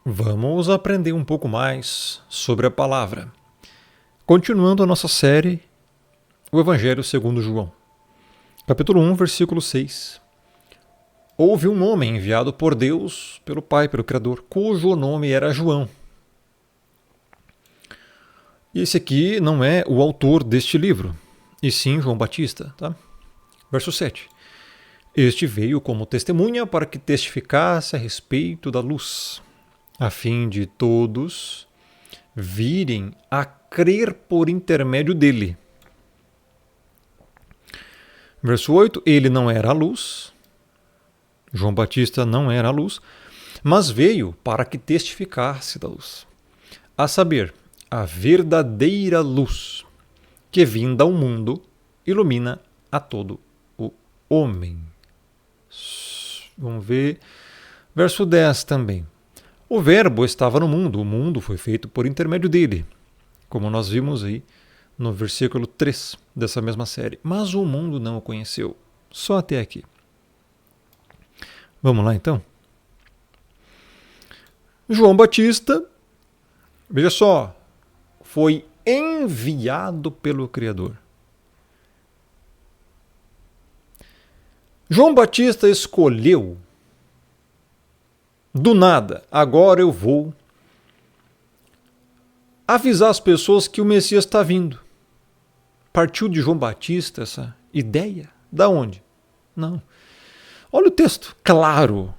Vamos aprender um pouco mais sobre a palavra. Continuando a nossa série, o Evangelho segundo João. Capítulo 1, versículo 6. Houve um homem enviado por Deus, pelo Pai, pelo Criador, cujo nome era João. E esse aqui não é o autor deste livro, e sim João Batista. Tá? Verso 7. Este veio como testemunha para que testificasse a respeito da luz, a fim de todos virem a crer por intermédio dele. Verso 8, ele não era a luz, João Batista não era a luz, mas veio para que testificasse da luz, a saber, a verdadeira luz, que vinda ao mundo, ilumina a todo o homem. Vamos ver, verso 10 também. O verbo estava no mundo, o mundo foi feito por intermédio dele, como nós vimos aí no versículo 3 dessa mesma série. Mas o mundo não o conheceu. Só até aqui. Vamos lá então? João Batista, veja só, foi enviado pelo Criador. João Batista escolheu do nada, agora eu vou avisar as pessoas que o Messias está vindo. Partiu de João Batista essa ideia? Da onde? Não. Olha o texto, claro,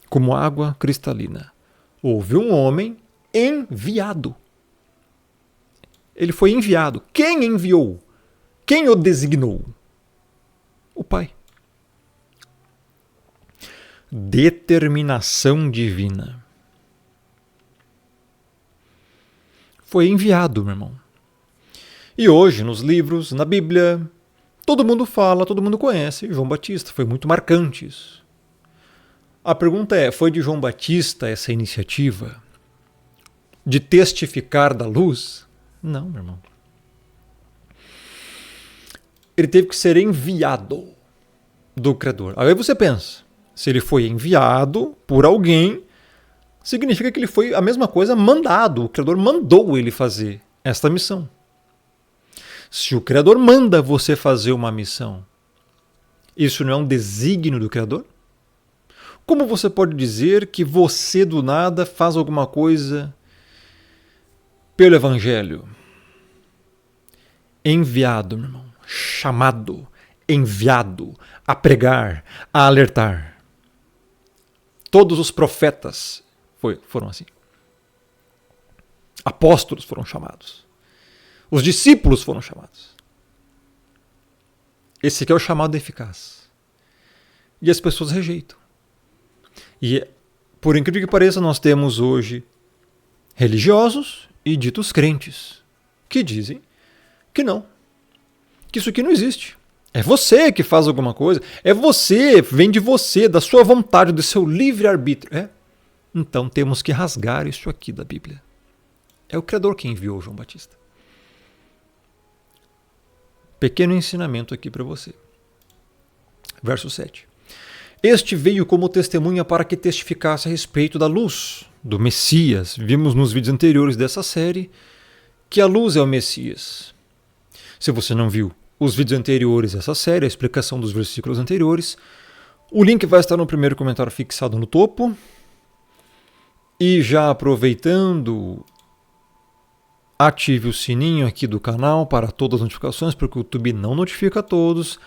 como água cristalina. Houve um homem enviado. Ele foi enviado. Quem enviou? Quem o designou? O Pai. Determinação divina. Foi enviado, meu irmão. E hoje, nos livros, na Bíblia, todo mundo fala, todo mundo conhece João Batista. Foi muito marcante isso. A pergunta é, foi de João Batista essa iniciativa de testificar da luz? Não, meu irmão. Ele teve que ser enviado do Criador. Aí você pensa, se ele foi enviado por alguém, significa que ele foi a mesma coisa mandado. O Criador mandou ele fazer esta missão. Se o Criador manda você fazer uma missão, isso não é um desígnio do Criador? Como você pode dizer que você do nada faz alguma coisa pelo Evangelho? Enviado, meu irmão. Chamado, enviado a pregar, a alertar. Todos os profetas foram assim. Apóstolos foram chamados. Os discípulos foram chamados. Esse aqui é o chamado eficaz. E as pessoas rejeitam. E, por incrível que pareça, nós temos hoje religiosos e ditos crentes que dizem que não. Que isso aqui não existe. É você que faz alguma coisa. É você, vem de você, da sua vontade, do seu livre-arbítrio. É? Então temos que rasgar isso aqui da Bíblia. É o Criador que enviou João Batista. Pequeno ensinamento aqui para você. Verso 7. Este veio como testemunha para que testificasse a respeito da luz, do Messias. Vimos nos vídeos anteriores dessa série que a luz é o Messias. Se você não viu os vídeos anteriores dessa série, a explicação dos versículos anteriores, o link vai estar no primeiro comentário fixado no topo. E já aproveitando, ative o sininho aqui do canal para todas as notificações, porque o YouTube não notifica a todos.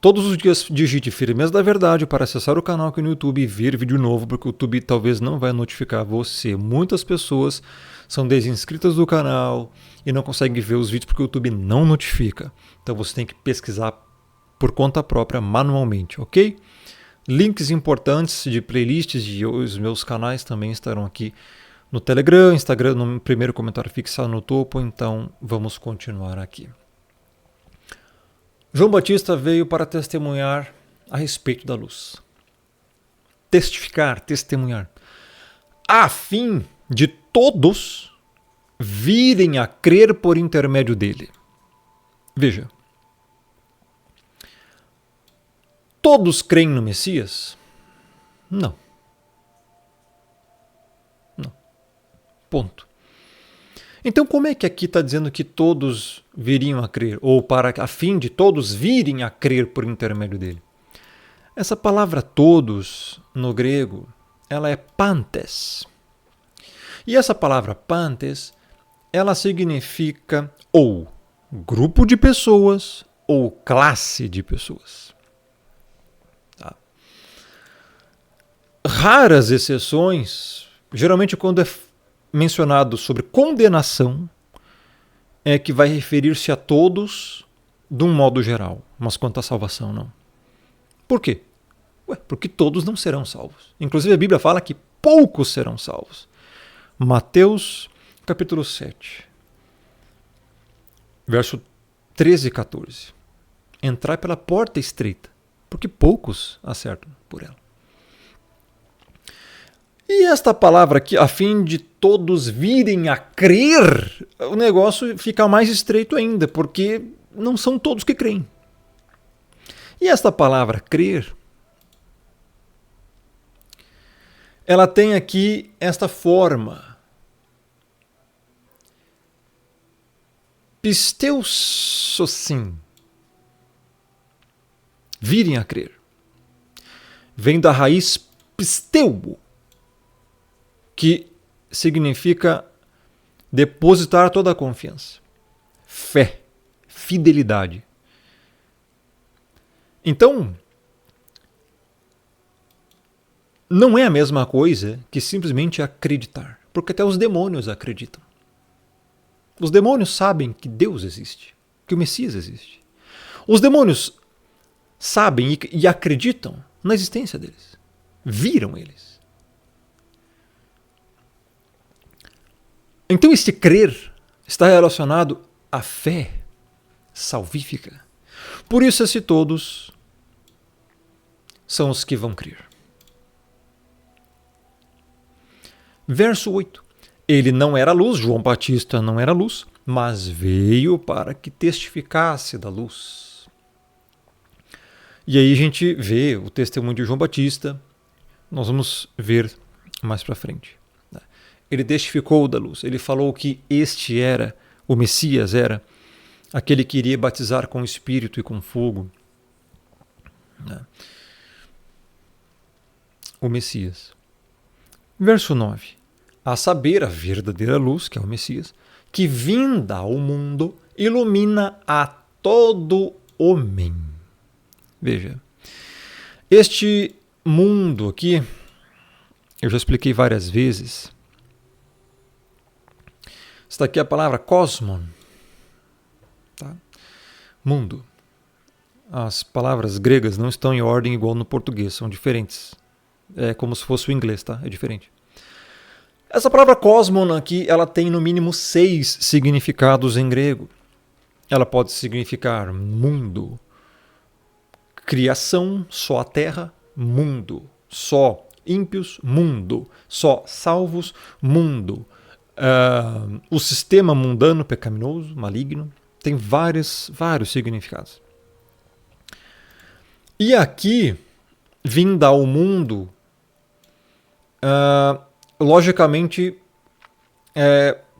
Todos os dias digite Firmeza da Verdade para acessar o canal aqui no YouTube e ver vídeo novo, porque o YouTube talvez não vai notificar você. Muitas pessoas são desinscritas do canal e não conseguem ver os vídeos porque o YouTube não notifica. Então você tem que pesquisar por conta própria, manualmente, ok? Links importantes de playlists e os meus canais também estarão aqui no Telegram, Instagram, no primeiro comentário fixado no topo. Então vamos continuar aqui. João Batista veio para testemunhar a respeito da luz. Testificar, testemunhar. A fim de todos virem a crer por intermédio dele. Veja. Todos creem no Messias? Não. Não. Ponto. Então, como é que aqui está dizendo que todos viriam a crer? Ou para a fim de todos virem a crer por intermédio dele? Essa palavra todos, no grego, ela é pantes. E essa palavra pantes, ela significa ou grupo de pessoas ou classe de pessoas. Tá? Raras exceções, geralmente quando é mencionado sobre condenação, é que vai referir-se a todos de um modo geral, mas quanto à salvação, não. Por quê? Porque todos não serão salvos. Inclusive a Bíblia fala que poucos serão salvos. Mateus capítulo 7, verso 13 e 14. Entrai pela porta estreita, porque poucos acertam por ela. E esta palavra aqui, a fim de todos virem a crer, o negócio fica mais estreito ainda, porque não são todos que creem. E esta palavra crer, ela tem aqui esta forma. Pisteusosim. Virem a crer. Vem da raiz pisteu, que significa depositar toda a confiança, fé, fidelidade. Então, não é a mesma coisa que simplesmente acreditar, porque até os demônios acreditam. Os demônios sabem que Deus existe, que o Messias existe. Os demônios sabem e acreditam na existência deles, viram eles. Então, este crer está relacionado à fé salvífica. Por isso, esses todos são os que vão crer. Verso 8. Ele não era luz, João Batista não era luz, mas veio para que testificasse da luz. E aí a gente vê o testemunho de João Batista, nós vamos ver mais para frente. Ele testificou da luz, ele falou que este era, o Messias era, aquele que iria batizar com o Espírito e com fogo. O Messias. Verso 9. A saber, a verdadeira luz, que é o Messias, que vinda ao mundo, ilumina a todo homem. Veja, este mundo aqui, eu já expliquei várias vezes. Está aqui a palavra cosmon. Tá? Mundo. As palavras gregas não estão em ordem igual no português, são diferentes. É como se fosse o inglês, tá? É diferente. Essa palavra cosmon aqui, ela tem no mínimo 6 significados em grego. Ela pode significar mundo, criação, só a terra, mundo, só ímpios, mundo, só salvos, mundo. O sistema mundano, pecaminoso, maligno, tem vários significados. E aqui, vinda ao mundo, logicamente,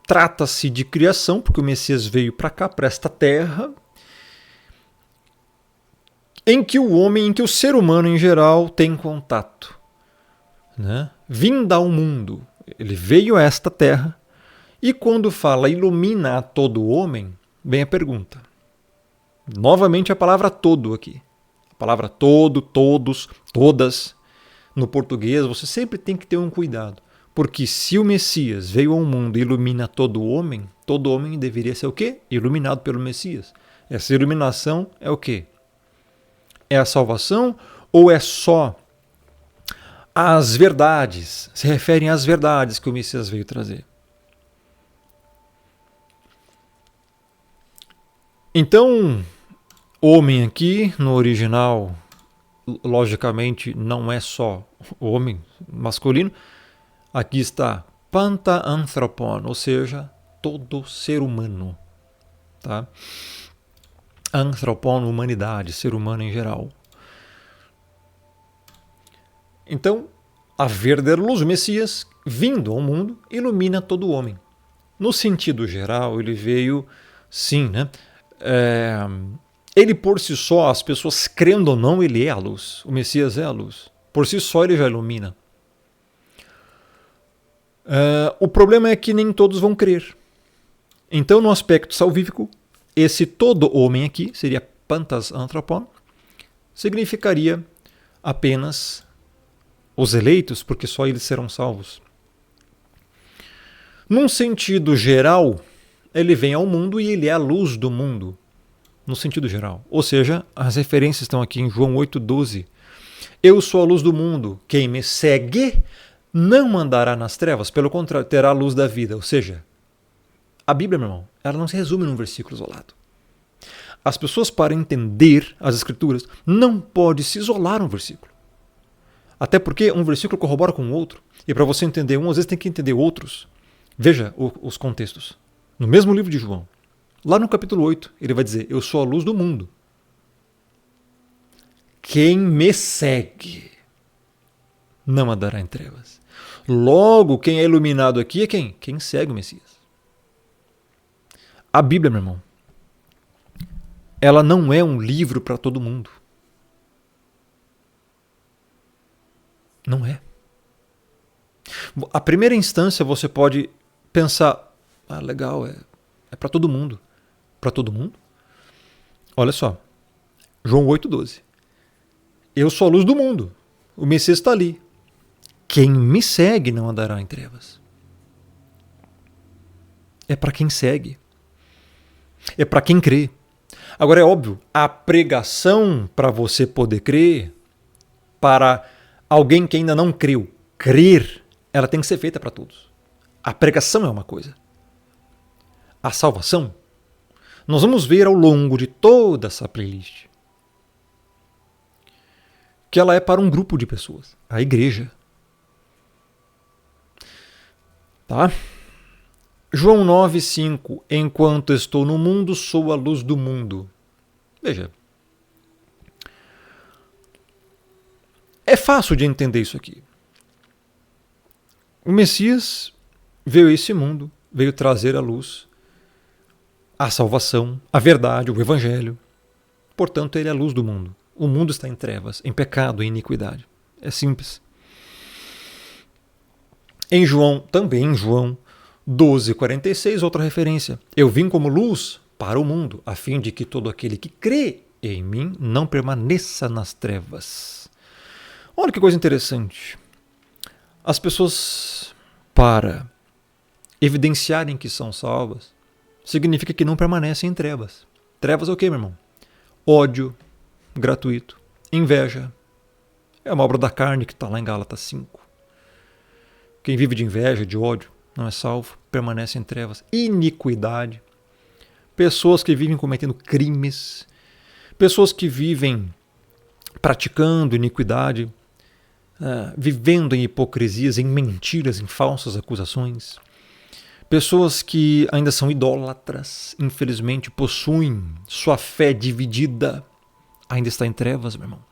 trata-se de criação, porque o Messias veio para cá, para esta terra, em que o homem, em que o ser humano em geral tem contato. Né? Vinda ao mundo, ele veio a esta terra, e quando fala ilumina a todo homem, vem a pergunta. Novamente a palavra todo aqui. A palavra todo, todos, todas. No português você sempre tem que ter um cuidado. Porque se o Messias veio ao mundo e ilumina todo homem deveria ser o quê? Iluminado pelo Messias. Essa iluminação é o quê? É a salvação ou é só as verdades? Se referem às verdades que o Messias veio trazer. Então, homem aqui, no original, logicamente não é só homem masculino. Aqui está pantaanthropon, ou seja, todo ser humano. Tá? Anthropon, humanidade, ser humano em geral. Então, a verdadeira luz, o Messias, vindo ao mundo, ilumina todo o homem. No sentido geral, ele veio, sim, né? Ele por si só, as pessoas crendo ou não, ele é a luz. O Messias é a luz. Por si só, ele já ilumina. O problema é que nem todos vão crer. Então, no aspecto salvífico, esse todo homem aqui, seria pantas anthropon, significaria apenas os eleitos, porque só eles serão salvos. Num sentido geral, ele vem ao mundo e ele é a luz do mundo. No sentido geral. Ou seja, as referências estão aqui em João 8,12. Eu sou a luz do mundo. Quem me segue não andará nas trevas, pelo contrário, terá a luz da vida. Ou seja, a Bíblia, meu irmão, ela não se resume num versículo isolado. As pessoas, para entender as Escrituras, não podem se isolar um versículo. Até porque um versículo corrobora com o outro. E para você entender um, às vezes tem que entender outros. Veja os contextos. No mesmo livro de João, lá no capítulo 8, ele vai dizer, eu sou a luz do mundo. Quem me segue não andará em trevas. Logo, quem é iluminado aqui é quem? Quem segue o Messias. A Bíblia, meu irmão, ela não é um livro para todo mundo. Não é. A primeira instância você pode pensar, legal, é para todo mundo. Para todo mundo? Olha só, João 8,12. Eu sou a luz do mundo. O Messias está ali. Quem me segue não andará em trevas. É para quem segue. É para quem crê. Agora é óbvio, a pregação para você poder crer, para alguém que ainda não creu, crer, ela tem que ser feita para todos. A pregação é uma coisa. A salvação, nós vamos ver ao longo de toda essa playlist que ela é para um grupo de pessoas, a igreja. Tá? João 9,5. Enquanto estou no mundo, sou a luz do mundo. Veja. É fácil de entender isso aqui. O Messias veio a esse mundo, veio trazer a luz, a salvação, a verdade, o Evangelho. Portanto, ele é a luz do mundo. O mundo está em trevas, em pecado, em iniquidade. É simples. Em João, também em João 12,46, outra referência. Eu vim como luz para o mundo, a fim de que todo aquele que crê em mim não permaneça nas trevas. Olha que coisa interessante. As pessoas, para evidenciarem que são salvas, significa que não permanecem em trevas. Trevas é o quê, meu irmão? Ódio gratuito, inveja. É uma obra da carne que está lá em Gálatas 5. Quem vive de inveja, de ódio, não é salvo, permanece em trevas. Iniquidade. Pessoas que vivem cometendo crimes. Pessoas que vivem praticando iniquidade, vivendo em hipocrisias, em mentiras, em falsas acusações. Pessoas que ainda são idólatras, infelizmente possuem sua fé dividida. Ainda está em trevas, meu irmão.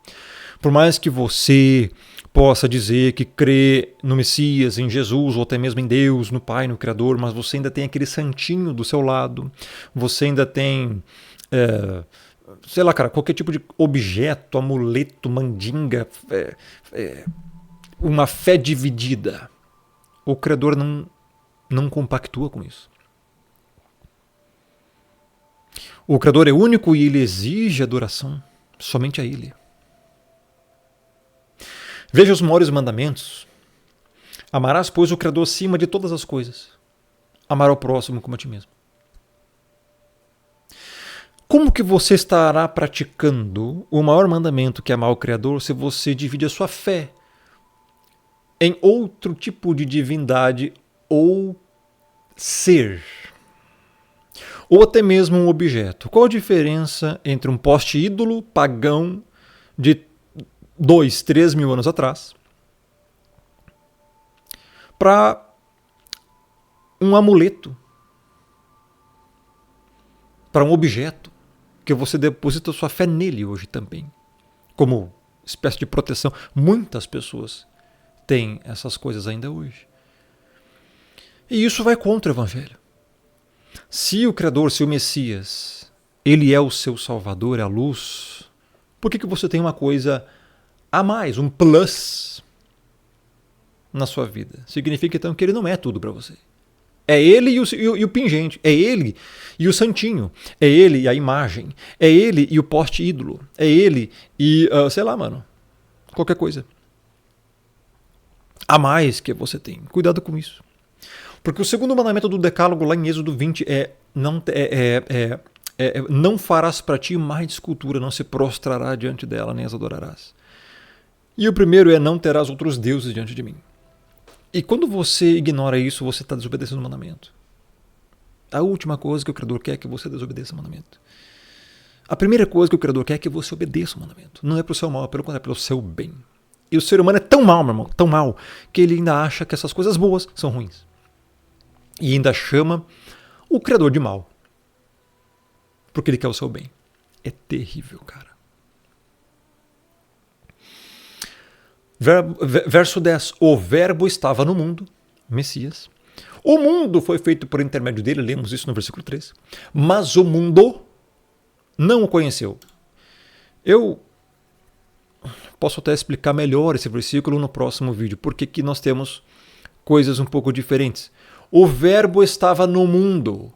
Por mais que você possa dizer que crê no Messias, em Jesus, ou até mesmo em Deus, no Pai, no Criador, mas você ainda tem aquele santinho do seu lado, você ainda tem, sei lá, cara, qualquer tipo de objeto, amuleto, mandinga, uma fé dividida. O Criador não compactua com isso. O Criador é único e ele exige adoração somente a ele. Veja os maiores mandamentos. Amarás, pois, o Criador acima de todas as coisas. Amar ao próximo como a ti mesmo. Como que você estará praticando o maior mandamento, que é amar o Criador, se você divide a sua fé em outro tipo de divindade ou ser? Ou até mesmo um objeto? Qual a diferença entre um poste ídolo pagão de 2, 3 mil anos atrás para um amuleto, para um objeto que você deposita sua fé nele hoje também, como espécie de proteção? Muitas pessoas tem essas coisas ainda hoje. E isso vai contra o Evangelho. Se o Criador, se o Messias, ele é o seu Salvador, é a luz, por que você tem uma coisa a mais, um plus na sua vida? Significa então que ele não é tudo para você. É ele e o pingente, é ele e o santinho, é ele e a imagem, é ele e o poste ídolo, é ele e, sei lá, mano, qualquer coisa a mais que você tem. Cuidado com isso. Porque o segundo mandamento do Decálogo, lá em Êxodo 20, não farás para ti mais de escultura, não se prostrará diante dela, nem as adorarás. E o primeiro é não terás outros deuses diante de mim. E quando você ignora isso, você está desobedecendo o mandamento. A última coisa que o Criador quer é que você desobedeça o mandamento. A primeira coisa que o Criador quer é que você obedeça o mandamento. Não é para o seu mal, é pelo contrário, é pelo seu bem. E o ser humano é tão mal, meu irmão, tão mal, que ele ainda acha que essas coisas boas são ruins. E ainda chama o Criador de mal. Porque ele quer o seu bem. É terrível, cara. Verso 10. O verbo estava no mundo, Messias. O mundo foi feito por intermédio dele, lemos isso no versículo 3. Mas o mundo não o conheceu. Eu posso até explicar melhor esse versículo no próximo vídeo, porque aqui nós temos coisas um pouco diferentes. O verbo estava no mundo.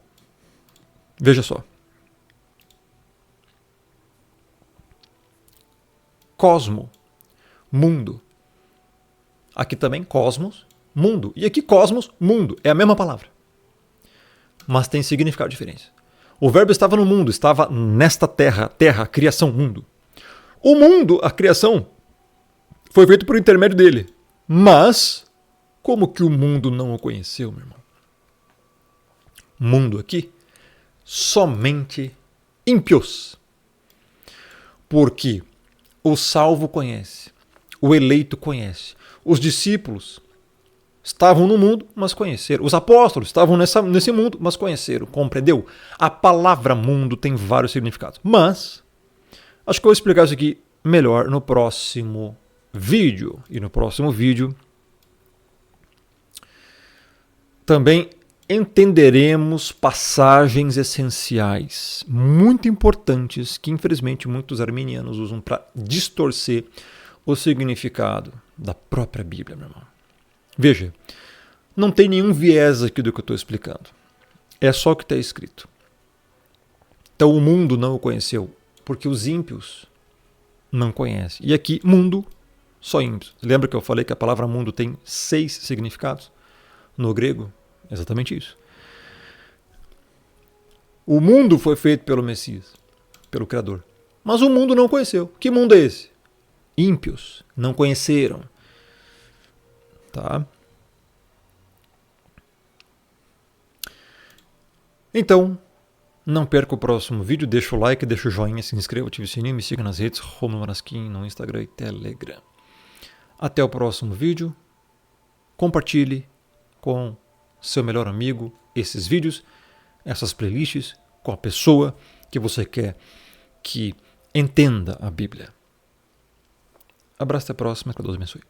Veja só. Cosmo, mundo. Aqui também cosmos, mundo. E aqui cosmos, mundo. É a mesma palavra. Mas tem significado diferente. O verbo estava no mundo, estava nesta terra, criação, mundo. O mundo, a criação, foi feito por intermédio dele. Mas, como que o mundo não o conheceu, meu irmão? Mundo aqui, somente ímpios. Porque o salvo conhece, o eleito conhece. Os discípulos estavam no mundo, mas conheceram. Os apóstolos estavam nesse mundo, mas conheceram. Compreendeu? A palavra mundo tem vários significados. Mas, acho que eu vou explicar isso aqui melhor no próximo vídeo. E no próximo vídeo também entenderemos passagens essenciais, muito importantes, que infelizmente muitos arminianos usam para distorcer o significado da própria Bíblia, meu irmão. Veja, não tem nenhum viés aqui do que eu estou explicando. É só o que está escrito. Então o mundo não o conheceu, porque os ímpios não conhecem. E aqui, mundo, só ímpios. Lembra que eu falei que a palavra mundo tem 6 significados? No grego, exatamente isso. O mundo foi feito pelo Messias, pelo Criador. Mas o mundo não conheceu. Que mundo é esse? Ímpios. Não conheceram. Tá? Então, não perca o próximo vídeo. Deixa o like, deixa o joinha, se inscreva, ative o sininho, me siga nas redes, Romulo Marasquim, no Instagram e Telegram. Até o próximo vídeo. Compartilhe com seu melhor amigo esses vídeos, essas playlists, com a pessoa que você quer que entenda a Bíblia. Abraço, até a próxima, que Deus abençoe.